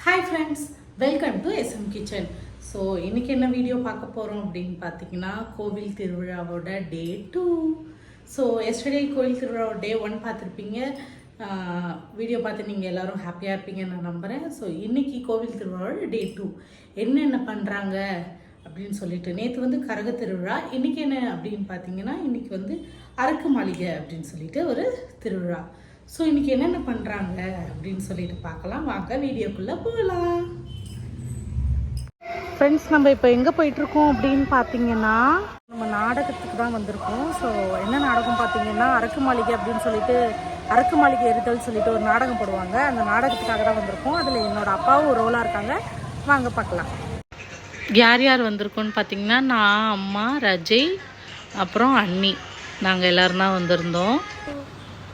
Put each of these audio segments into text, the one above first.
Hi friends, welcome to SM kitchen. So இன்றைக்கி என்ன video பார்க்க போகிறோம் அப்படின்னு பார்த்தீங்கன்னா, கோவில் திருவிழாவோட டே 2. ஸோ எஸ்டர்டே கோவில் திருவிழாவோட டே 1 பார்த்துருப்பீங்க. வீடியோ பார்த்து நீங்கள் எல்லோரும் ஹாப்பியாக இருப்பீங்கன்னு நான் நம்புகிறேன். ஸோ இன்றைக்கி கோவில் திருவிழாவோட டே 2 என்னென்ன பண்ணுறாங்க அப்படின்னு சொல்லிட்டு, நேற்று வந்து கரக திருவிழா, இன்றைக்கி என்ன அப்படின்னு பார்த்தீங்கன்னா, இன்றைக்கி வந்து அரக்கு மாளிகை அப்படின்னு சொல்லிட்டு ஒரு திருவிழா. ஸோ இன்றைக்கி என்னென்ன பண்ணுறாங்க அப்படின்னு சொல்லிட்டு பார்க்கலாம். வாங்க வீடியோக்குள்ளே போகலாம். ஃப்ரெண்ட்ஸ், நம்ம இப்போ எங்கே போயிட்டுருக்கோம் அப்படின்னு பார்த்தீங்கன்னா, நம்ம நாடகத்துக்கு தான் வந்திருக்கோம். ஸோ என்ன நாடகம் பார்த்தீங்கன்னா, அரக்கு மாளிகை அப்படின்னு சொல்லிட்டு, அரக்கு மாளிகை எரிதல் சொல்லிட்டு ஒரு நாடகம் போடுவாங்க. அந்த நாடகத்துக்காக தான் வந்திருக்கோம். அதில் என்னோடய அப்பாவும் ஒரு ரோலாக இருக்காங்க. வாங்க பார்க்கலாம். யார் யார் வந்திருக்கோன்னு பார்த்தீங்கன்னா, நான், அம்மா, ரஜய், அப்புறம் அண்ணி, நாங்கள் எல்லோரும் தான் வந்திருந்தோம்.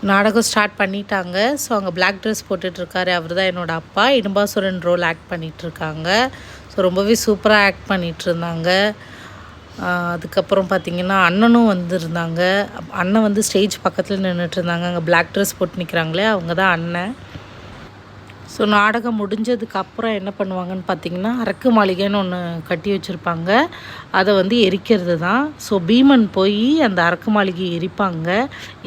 நாடகம் ஸ்டார்ட் பண்ணிட்டாங்க. ஸோ அங்கே பிளாக் ட்ரெஸ் போட்டுட்ருக்காரு, அவர் தான் என்னோடய அப்பா. இடும்பாசுரன் ரோல் ஆக்ட் பண்ணிகிட்ருக்காங்க. ஸோ ரொம்பவே சூப்பராக ஆக்ட் பண்ணிகிட்ருந்தாங்க. அதுக்கப்புறம் பார்த்திங்கன்னா அண்ணனும் வந்திருந்தாங்க. அண்ணன் வந்து ஸ்டேஜ் பக்கத்தில் நின்றுட்டுருந்தாங்க. அங்கே பிளாக் ட்ரெஸ் போட்டு நிற்கிறாங்களே, அவங்க தான் அண்ணன். ஸோ நாடகம் முடிஞ்சதுக்கப்புறம் என்ன பண்ணுவாங்கன்னு பார்த்தீங்கன்னா, அரக்கு மாளிகைன்னு ஒன்று கட்டி வச்சுருப்பாங்க. அதை வந்து எரிக்கிறது தான். ஸோ பீமன் போய் அந்த அரக்கு மாளிகையை எரிப்பாங்க.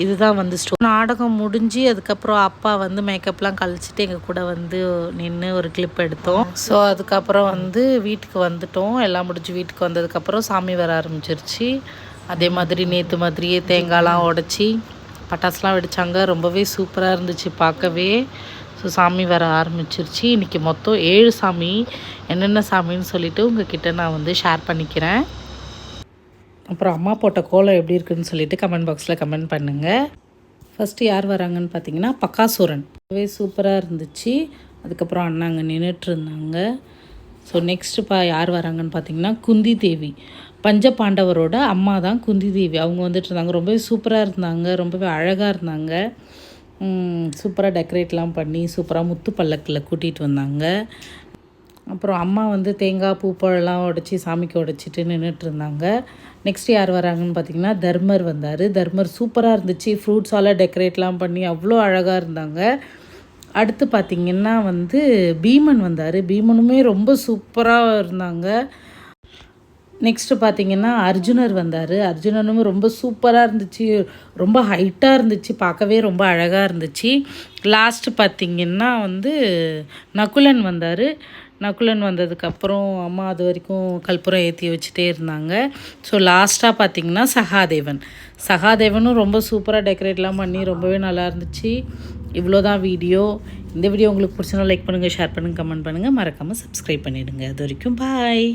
இதுதான் வந்து நாடகம் முடிஞ்சு அதுக்கப்புறம் அப்பா வந்து மேக்கப்லாம் கழிச்சிட்டு எங்கள் கூட வந்து நின்று ஒரு கிளிப் எடுத்தோம். ஸோ அதுக்கப்புறம் வந்து வீட்டுக்கு வந்துட்டோம். எல்லாம் முடிஞ்சு வீட்டுக்கு வந்ததுக்கப்புறம் சாமி வர ஆரம்பிச்சிருச்சு. அதே மாதிரி நேற்று மாதிரியே தேங்காய்லாம் உடச்சி பட்டாசுலாம் வெடித்தாங்க. ரொம்பவே சூப்பராக இருந்துச்சு பார்க்கவே. ஸோ சாமி வர ஆரம்பிச்சிருச்சு. இன்றைக்கி மொத்தம் 7 சாமி. என்னென்ன சாமின்னு சொல்லிவிட்டு உங்ககிட்ட நான் வந்து ஷேர் பண்ணிக்கிறேன். அப்புறம் அம்மா போட்ட கோலம் எப்படி இருக்குதுன்னு சொல்லிவிட்டு கமெண்ட் பாக்ஸில் கமெண்ட் பண்ணுங்கள். ஃபஸ்ட்டு யார் வராங்கன்னு பார்த்தீங்கன்னா, பக்காசுரன். ரொம்பவே சூப்பராக இருந்துச்சு. அதுக்கப்புறம் அண்ணாங்க நின்றுட்டு இருந்தாங்க. ஸோ நெக்ஸ்ட்டு யார் வராங்கன்னு பார்த்தீங்கன்னா, குந்தி தேவி. பஞ்ச பாண்டவரோட அம்மா தான் குந்தி தேவி. அவங்க வந்துட்டு இருந்தாங்க. ரொம்பவே சூப்பராக இருந்தாங்க. ரொம்பவே அழகாக இருந்தாங்க. சூப்பராக டெக்கரேட்லாம் பண்ணி சூப்பராக முத்து பல்லக்கில் கூட்டிகிட்டு வந்தாங்க. அப்புறம் அம்மா வந்து தேங்காய் பூப்பழம்லாம் உடச்சி சாமிக்கு உடச்சிட்டு நின்றுட்டுருந்தாங்க. நெக்ஸ்ட் யார் வராங்கன்னு பார்த்தீங்கன்னா, தர்மர் வந்தார். தர்மர் சூப்பராக இருந்துச்சு. ஃப்ரூட்ஸால் டெக்கரேட்லாம் பண்ணி அவ்வளோ அழகாக இருந்தாங்க. அடுத்து பார்த்திங்கன்னா வந்து பீமன் வந்தார். பீமனுமே ரொம்ப சூப்பராக இருந்தாங்க. நெக்ஸ்ட்டு பார்த்திங்கன்னா அர்ஜுனர் வந்தார். அர்ஜுனனும் ரொம்ப சூப்பராக இருந்துச்சு. ரொம்ப ஹைட்டாக இருந்துச்சு. பார்க்கவே ரொம்ப அழகாக இருந்துச்சு. லாஸ்ட்டு பார்த்திங்கன்னா வந்து நகுலன் வந்தார். நகுலன் வந்ததுக்கப்புறம் அம்மா அது வரைக்கும் கற்பூரம் ஏற்றி வச்சுட்டே இருந்தாங்க. ஸோ லாஸ்ட்டாக பார்த்திங்கன்னா சகாதேவன். சகாதேவனும் ரொம்ப சூப்பராக டெக்கரேட்லாம் பண்ணி ரொம்பவே நல்லா இருந்துச்சு. இவ்வளோ தான் வீடியோ. இந்த வீடியோ உங்களுக்கு பிடிச்சனா லைக் பண்ணுங்கள், ஷேர் பண்ணுங்கள், கமெண்ட் பண்ணுங்கள். மறக்காமல் சப்ஸ்கிரைப் பண்ணிவிடுங்க. அது வரைக்கும் பாய்.